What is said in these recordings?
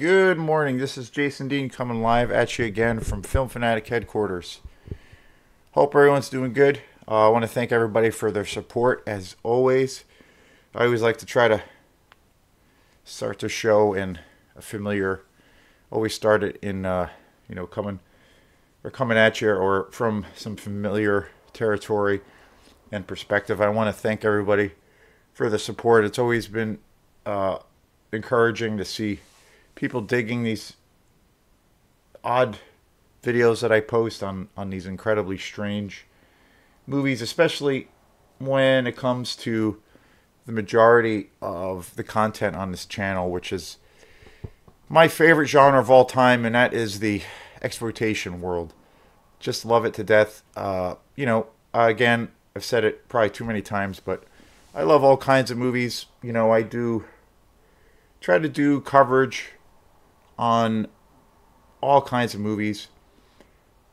Good morning. This is Jason Dean coming live at you again from Film Fanatic headquarters. Hope everyone's doing good. I want to thank everybody for their support as always. I always like to try to start the show in a familiar. Always start it in coming at you or from some familiar territory and perspective. I want to thank everybody for the support. It's always been encouraging to see people digging these odd videos that I post on these incredibly strange movies, especially when it comes to the majority of the content on this channel, which is my favorite genre of all time, and that is the exploitation world. Just love it to death. Again, I've said it probably too many times, but I love all kinds of movies. I do try to do coverage on all kinds of movies,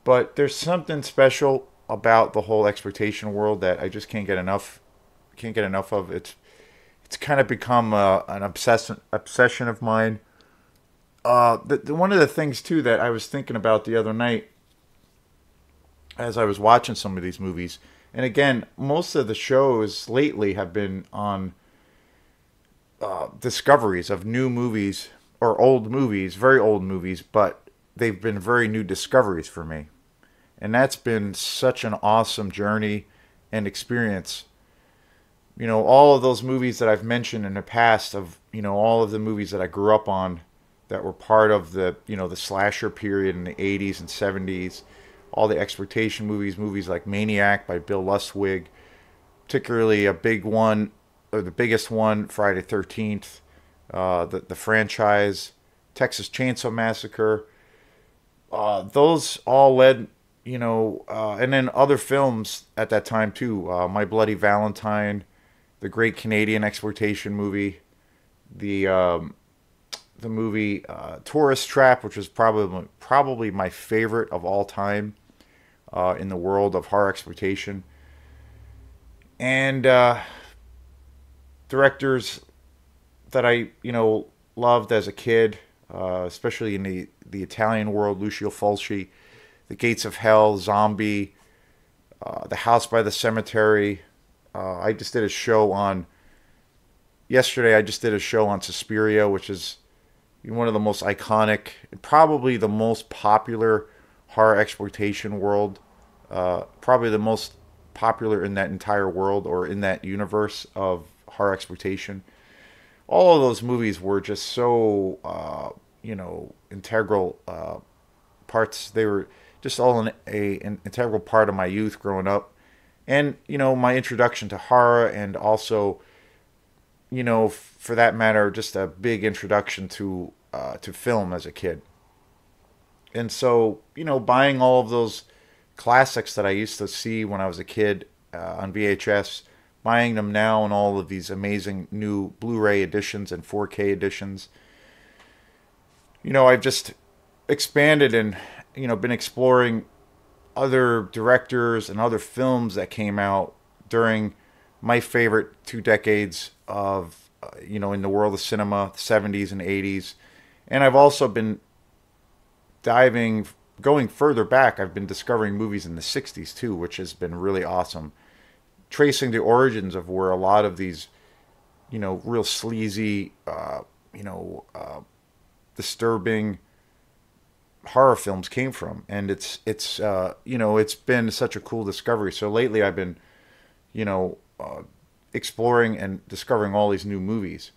but there's something special about the whole exploitation world that I just can't get enough of. It's kind of become an obsession of mine. One of the things too that I was thinking about the other night as I was watching some of these movies, and again, most of the shows lately have been on discoveries of new movies or old movies, very old movies, but they've been very new discoveries for me. And that's been such an awesome journey and experience. All of those movies that I've mentioned in the past of, all of the movies that I grew up on that were part of the slasher period in the 80s and 70s, all the exploitation movies like Maniac by Bill Lustig, particularly a big one, or the biggest one, Friday the 13th, the franchise, Texas Chainsaw Massacre. Those all led, and then other films at that time too. My Bloody Valentine, the great Canadian exploitation movie, the movie Tourist Trap, which is probably my favorite of all time in the world of horror exploitation, and directors that I loved as a kid, especially in the Italian world, Lucio Fulci, The Gates of Hell, Zombie, The House by the Cemetery. I just did a show on yesterday. I just did a show on Suspiria, which is one of the most iconic, probably the most popular horror exploitation world, probably the most popular in that entire world or in that universe of horror exploitation. All of those movies were just so integral parts. They were just all an integral part of my youth growing up, and my introduction to horror, and also for that matter just a big introduction to film as a kid. And so buying all of those classics that I used to see when I was a kid on VHS, buying them now in all of these amazing new Blu-ray editions and 4K editions. I've just expanded and been exploring other directors and other films that came out during my favorite 2 decades of in the world of cinema, the 70s and 80s. And I've also been going further back. I've been discovering movies in the 60s too, which has been really awesome, tracing the origins of where a lot of these real sleazy disturbing horror films came from. And it's been such a cool discovery. So lately I've been exploring and discovering all these new movies.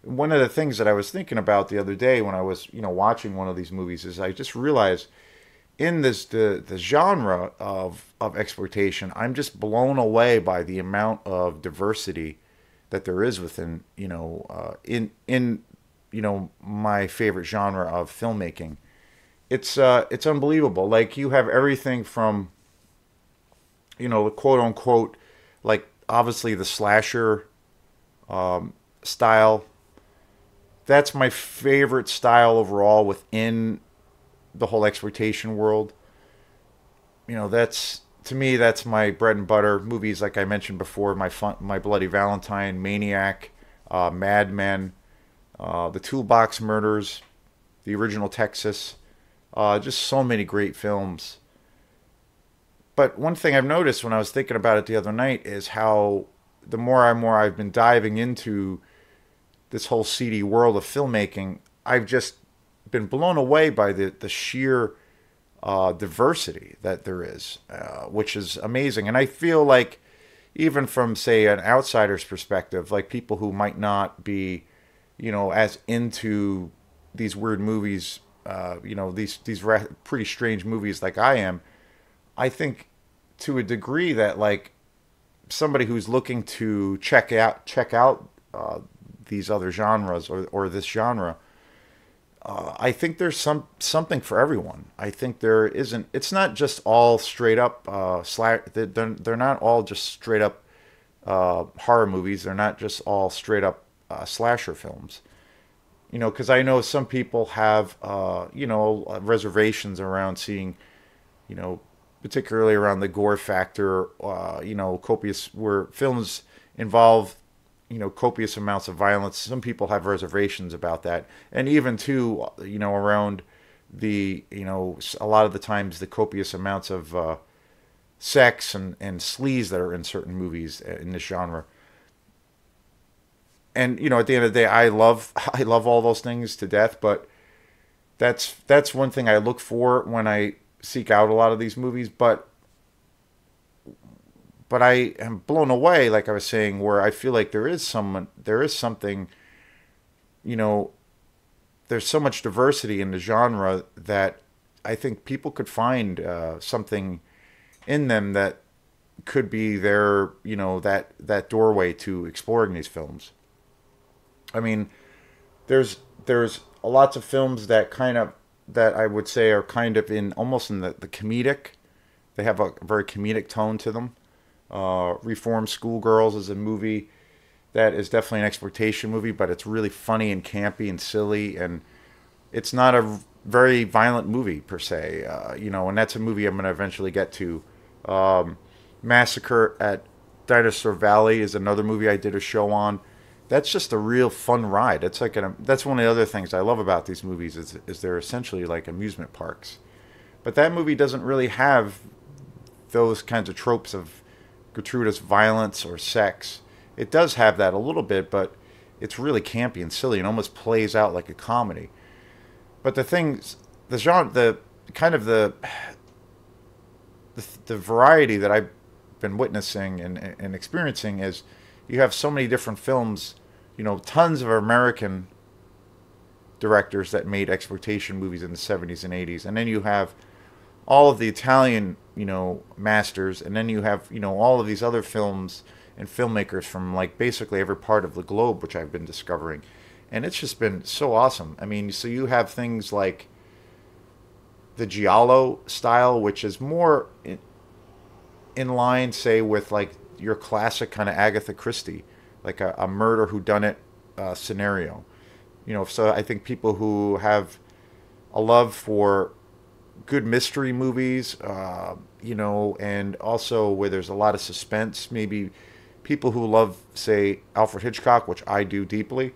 One of the things that I was thinking about the other day when I was watching one of these movies is I just realized in the genre of exploitation, I'm just blown away by the amount of diversity that there is within in my favorite genre of filmmaking. It's unbelievable. Like, you have everything from quote unquote, like, obviously the slasher style. That's my favorite style overall within the whole exploitation world. That's, to me, that's my bread and butter. Movies like I mentioned before, my Bloody Valentine, Maniac, Mad Men, the Toolbox Murders, the original Texas. Just so many great films. But one thing I've noticed when I was thinking about it the other night is how the more I've been diving into this whole seedy world of filmmaking, I've just been blown away by the sheer diversity that there is, which is amazing. And I feel like even from, say, an outsider's perspective, like people who might not be, as into these weird movies, these pretty strange movies like I am, I think to a degree that like somebody who's looking to check out these other genres or this genre, I think there's something for everyone. I think there isn't. It's not just all straight up they're not all just straight up horror movies. They're not just all straight up slasher films. Because I know some people have reservations around seeing, particularly around the gore factor. Copious where films involve copious amounts of violence. Some people have reservations about that, and even too, around the, a lot of the times the copious amounts of sex and sleaze that are in certain movies in this genre. And at the end of the day, I love all those things to death. But that's one thing I look for when I seek out a lot of these movies. But I am blown away, like I was saying, where I feel like there is something, there's so much diversity in the genre that I think people could find something in them that could be their, that doorway to exploring these films. I mean, there's lots of films that I would say are kind of almost in the comedic. They have a very comedic tone to them. Reformed Schoolgirls is a movie that is definitely an exploitation movie, but it's really funny and campy and silly, and it's not a very violent movie per se. And that's a movie I'm going to eventually get to. Massacre at Dinosaur Valley is another movie I did a show on. That's just a real fun ride. It's like that's one of the other things I love about these movies is they're essentially like amusement parks. But that movie doesn't really have those kinds of tropes of gratuitous violence or sex. It does have that a little bit, but it's really campy and silly and almost plays out like a comedy. But the things, the genre, the variety that I've been witnessing and experiencing is you have so many different films, tons of American directors that made exploitation movies in the 70s and 80s. And then you have all of the Italian, masters. And then you have, all of these other films and filmmakers from like basically every part of the globe, which I've been discovering. And it's just been so awesome. I mean, so you have things like the Giallo style, which is more in line, say, with like your classic kind of Agatha Christie, like a murder whodunit scenario. So I think people who have a love for good mystery movies, and also where there's a lot of suspense, maybe people who love, say, Alfred Hitchcock, which I do deeply.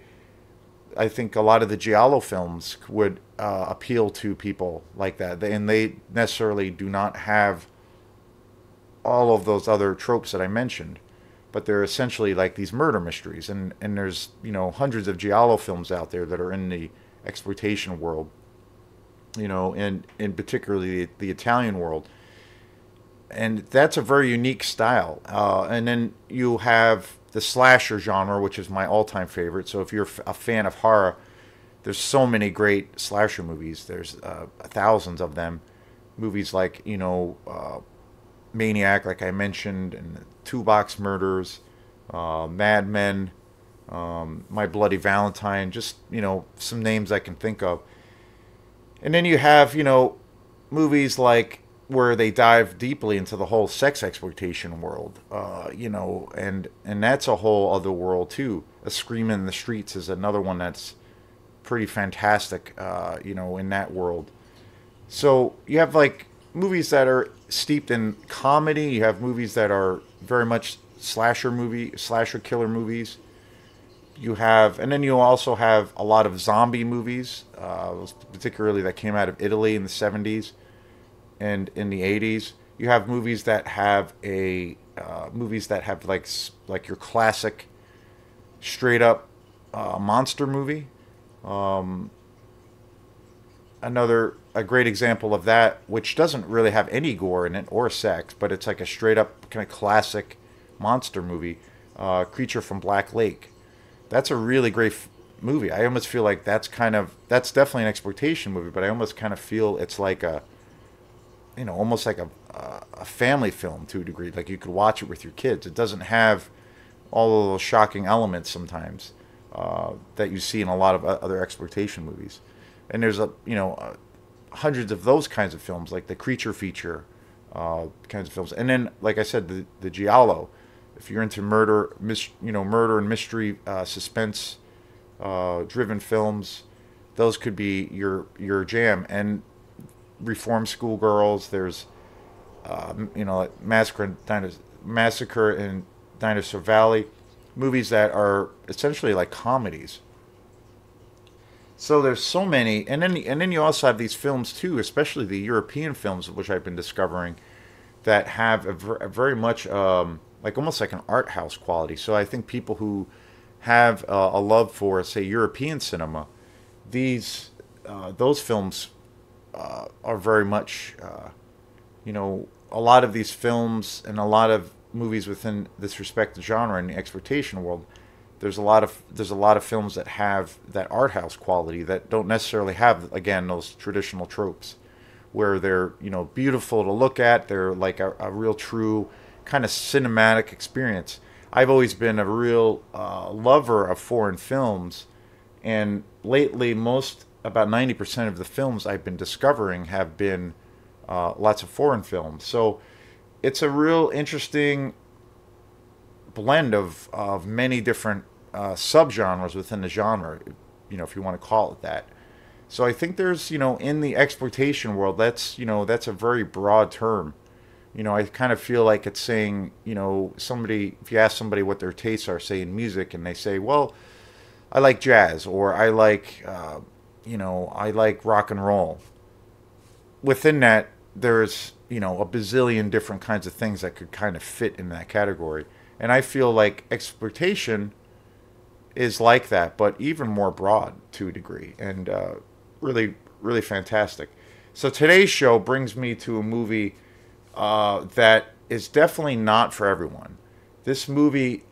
I think a lot of the Giallo films would appeal to people like that, and they necessarily do not have all of those other tropes that I mentioned, but they're essentially like these murder mysteries, and there's hundreds of Giallo films out there that are in the exploitation world, and in particularly the Italian world, and that's a very unique style. And then you have the slasher genre, which is my all-time favorite. So if you're a fan of horror, there's so many great slasher movies. There's thousands of them. Movies like Maniac, like I mentioned, and Two Box Murders, Mad Men, My Bloody Valentine, just, some names I can think of. And then you have, movies like where they dive deeply into the whole sex exploitation world, and that's a whole other world too. A Scream in the Streets is another one that's pretty fantastic, in that world. So you have like movies that are steeped in comedy. You have movies that are very much slasher killer movies. You have, and then you also have a lot of zombie movies, particularly that came out of Italy in the 70s and in the 80s. You have movies that have like your classic straight up monster movie. Another a great example of that, which doesn't really have any gore in it or sex, but it's like a straight up kind of classic monster movie, Creature from Black Lake. That's a really great movie. I almost feel like that's definitely an exploitation movie, but I almost kind of feel it's like almost like a family film to a degree. Like you could watch it with your kids. It doesn't have all of those shocking elements sometimes that you see in a lot of other exploitation movies. And there's hundreds of those kinds of films, like the creature feature kinds of films. And then, like I said, the giallo. If you're into murder and mystery, suspense driven films, those could be your jam. And Reform Schoolgirls. There's like Massacre in Dinosaur Valley, movies that are essentially like comedies. So there's so many, and then you also have these films too, especially the European films, which I've been discovering that have a very much like almost like an art house quality. So I think people who have a love for, say, European cinema, those films are very much, a lot of these films and a lot of movies within this respective genre in the exploitation world. There's a lot of films that have that art house quality that don't necessarily have, again, those traditional tropes, where they're beautiful to look at. They're like a real true kind of cinematic experience. I've always been a real lover of foreign films, and lately, about 90% of the films I've been discovering have been lots of foreign films. So it's a real interesting blend of many different subgenres within the genre, if you want to call it that. So I think there's, in the exploitation world, that's a very broad term. I kind of feel like it's saying, if you ask somebody what their tastes are, say in music, and they say, well, I like jazz, or I like, I like rock and roll. Within that, there's, a bazillion different kinds of things that could kind of fit in that category. And I feel like exploitation is like that, but even more broad to a degree, and really, really fantastic. So today's show brings me to a movie that is definitely not for everyone. This movie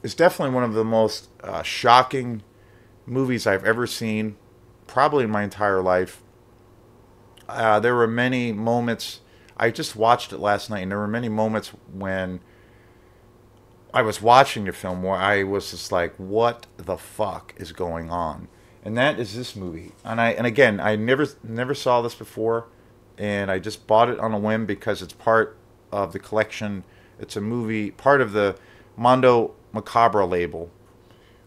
is definitely one of the most shocking movies I've ever seen, probably in my entire life. There were many moments. I just watched it last night, and there were many moments when I was watching the film where I was just like, what the fuck is going on? And that is this movie. And again, I never saw this before, and I just bought it on a whim because it's part of the collection. It's a movie, part of the Mondo Macabra label,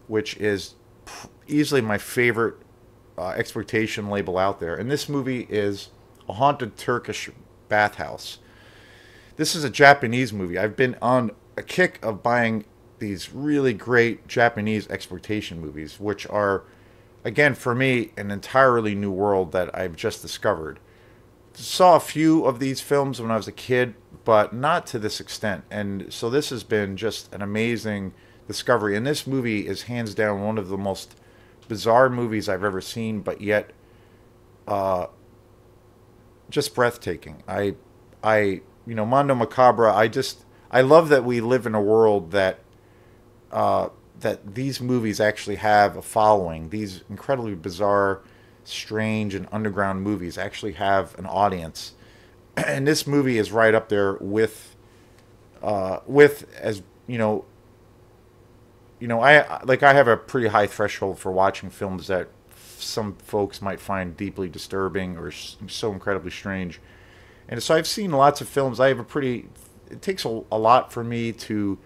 which is easily my favorite exploitation label out there. And this movie is A Haunted Turkish Bathhouse. This is a Japanese movie. I've been on a kick of buying these really great Japanese exploitation movies, which are, again, for me, an entirely new world that I've just discovered. Saw a few of these films when I was a kid, but not to this extent. And so this has been just an amazing discovery. And this movie is hands down one of the most bizarre movies I've ever seen, but yet just breathtaking. Mondo Macabra, I love that we live in a world that that these movies actually have a following. These incredibly bizarre, strange, and underground movies actually have an audience, and this movie is right up there with as I have a pretty high threshold for watching films that some folks might find deeply disturbing or so incredibly strange. And so I've seen lots of films. It takes a lot for me to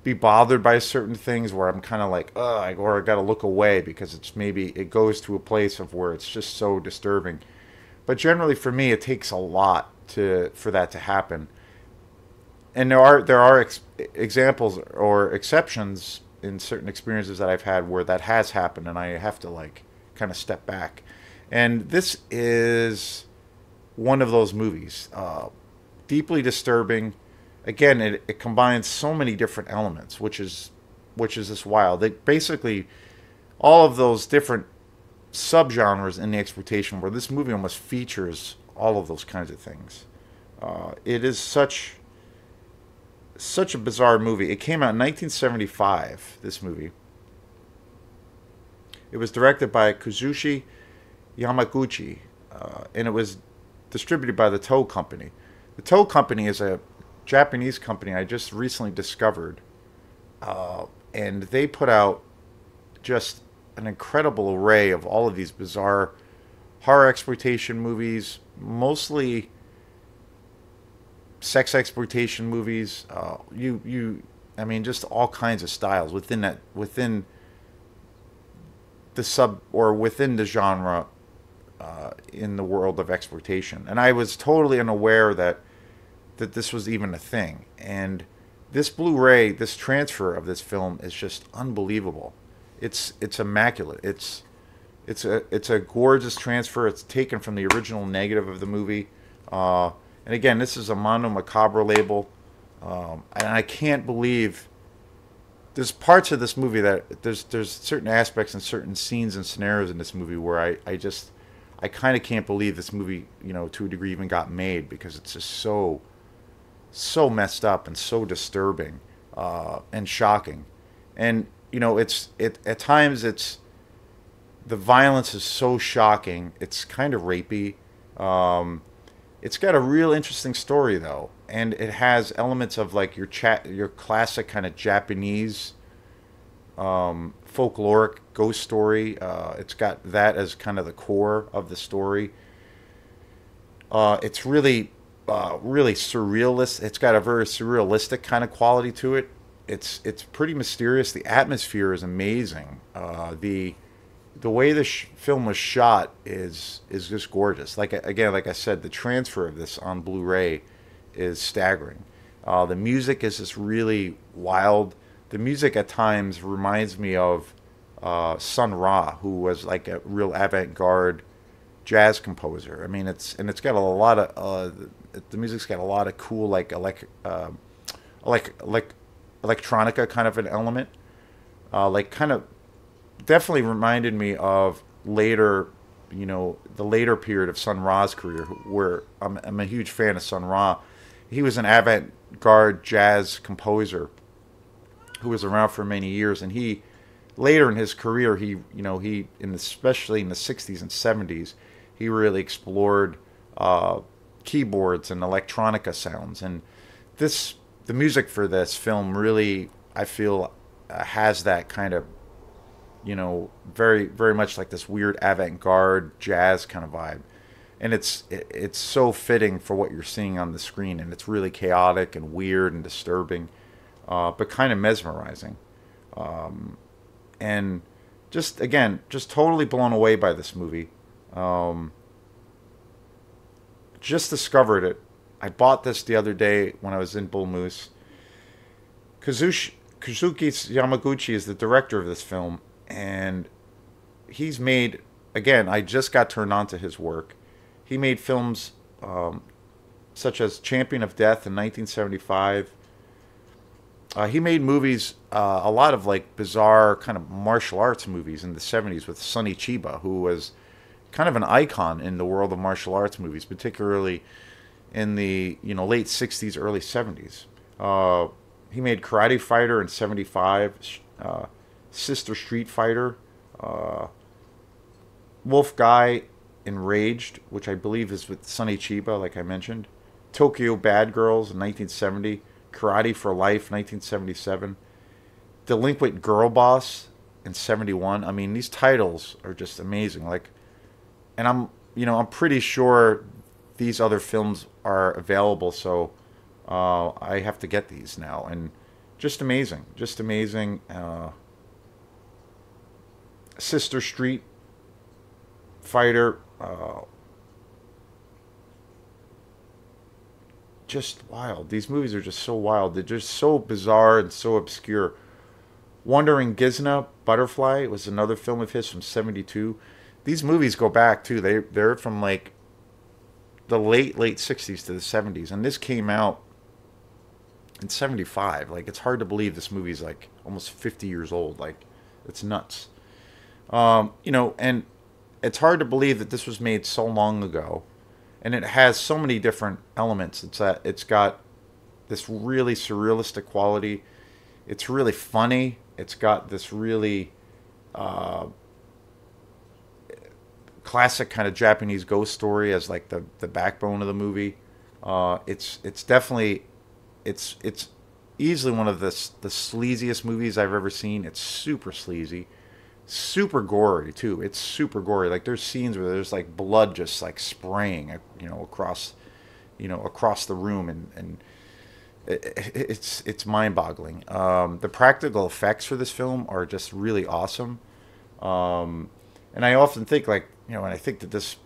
be bothered by certain things where I'm kind of like, ugh, or I got to look away because it goes to a place of where it's just so disturbing. But generally for me, it takes a lot for that to happen. And there are examples or exceptions in certain experiences that I've had where that has happened, and I have to like kind of step back. And this is one of those movies. Deeply disturbing. Again, it combines so many different elements, which is just wild. They basically all of those different subgenres in the exploitation, where this movie almost features all of those kinds of things. It is such a bizarre movie. It came out in 1975. This movie. It was directed by Kazuhika Yamaguchi, and it was distributed by the Toho Company. The Toho Company is a Japanese company I just recently discovered, and they put out just an incredible array of all of these bizarre horror exploitation movies, mostly sex exploitation movies. I mean, just all kinds of styles within the within the genre, in the world of exploitation. And I was totally unaware that this was even a thing. And this Blu-ray, this transfer of this film is just unbelievable. It's immaculate. It's a gorgeous transfer. It's taken from the original negative of the movie. And again, this is a Mondo Macabro label. And I can't believe there's parts of this movie that there's certain aspects and certain scenes and scenarios in this movie where I kind of can't believe this movie, to a degree even got made, because it's just so messed up and so disturbing, and shocking. And at times the violence is so shocking. It's kind of rapey. It's got a real interesting story though, and it has elements of like your classic kind of Japanese folkloric ghost story. It's got that as kind of the core of the story. It's really surrealist. It's got a very surrealistic kind of quality to it. It's pretty mysterious. The atmosphere is amazing. The way the film was shot is just gorgeous. Like I said, the transfer of this on Blu-ray is staggering. The music is just really wild. The music at times reminds me of Sun Ra, who was like a real avant-garde jazz composer. I mean, it's got a lot of the music's got a lot of cool like electronica kind of an element. Like kind of definitely reminded me of later, the later period of Sun Ra's career, where I'm a huge fan of Sun Ra. He was an avant-garde jazz composer who was around for many years, and he later in his career, especially in the 60s and 70s, he really explored keyboards and electronica sounds. And the music for this film really, I feel, has that kind of, very, very much like this weird avant-garde jazz kind of vibe. And it's so fitting for what you're seeing on the screen, and it's really chaotic and weird and disturbing, but kind of mesmerizing. And just totally blown away by this movie. Just discovered it. I bought this the other day when I was in Bull Moose. Kazuhika Yamaguchi is the director of this film, and he's made, again, I just got turned on to his work. He made films such as Champion of Death in 1975. He made movies, a lot of like bizarre kind of martial arts movies in the 70s with Sonny Chiba, who was kind of an icon in the world of martial arts movies, particularly in the late 60s, early 70s. He made Karate Fighter in 75, Sister Street Fighter, Wolf Guy Enraged, which I believe is with Sonny Chiba, like I mentioned, Tokyo Bad Girls in 1970, Karate for Life 1977, Delinquent Girl Boss in 71. I mean, these titles are just amazing. Like, and I'm pretty sure these other films are available, so I have to get these now. And just amazing. Sister Street Fighter, just wild. These movies are just so wild. They're just so bizarre and so obscure. Wandering Gizna Butterfly was another film of his from '72. These movies go back too. They're from like the late '60s to the '70s, and this came out in '75. Like it's hard to believe this movie's like almost 50 years old. Like it's nuts. And it's hard to believe that this was made so long ago, and it has so many different elements. It's got this really surrealistic quality. It's really funny. It's got this really classic kind of Japanese ghost story as like the backbone of the movie. It's definitely it's easily one of the sleaziest movies I've ever seen. It's super sleazy, super gory too. It's super gory. Like there's scenes where there's like blood just like spraying, across the room, and it's mind-boggling. The practical effects for this film are just really awesome. And I often think like when I think that this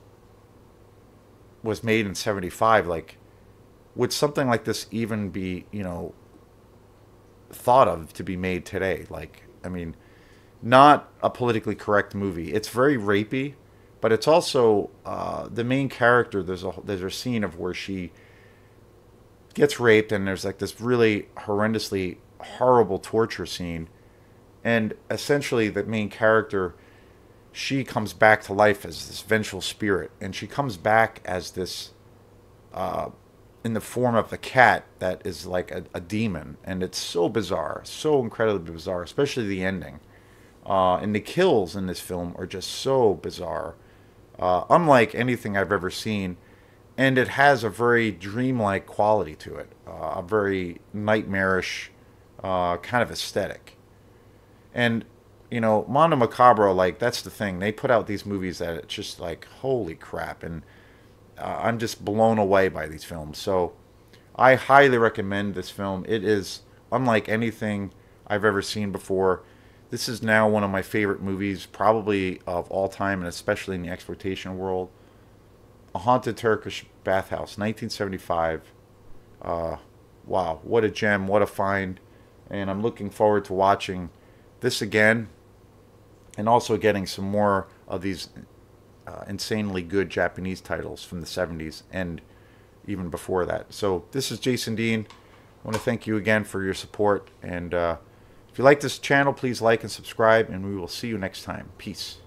was made in '75, like would something like this even be thought of to be made today? Like I mean, not a politically correct movie. It's very rapey, but it's also the main character. There's a scene of where she gets raped, and there's like this really horrendously horrible torture scene, and essentially the main character, she comes back to life as this vengeful spirit, and she comes back as this in the form of a cat that is like a demon, and it's so bizarre, so incredibly bizarre, especially the ending. And the kills in this film are just so bizarre, unlike anything I've ever seen. And it has a very dreamlike quality to it, a very nightmarish kind of aesthetic. And, Mondo Macabro, like, that's the thing. They put out these movies that it's just like, holy crap. And I'm just blown away by these films. So I highly recommend this film. It is unlike anything I've ever seen before. This is now one of my favorite movies, probably of all time, and especially in the exploitation world. A Haunted Turkish Bathhouse, 1975. Wow, what a gem, what a find. And I'm looking forward to watching this again, and also getting some more of these insanely good Japanese titles from the '70s and even before that. So this is Jason Dean. I want to thank you again for your support. And if you like this channel, please like and subscribe, and we will see you next time. Peace.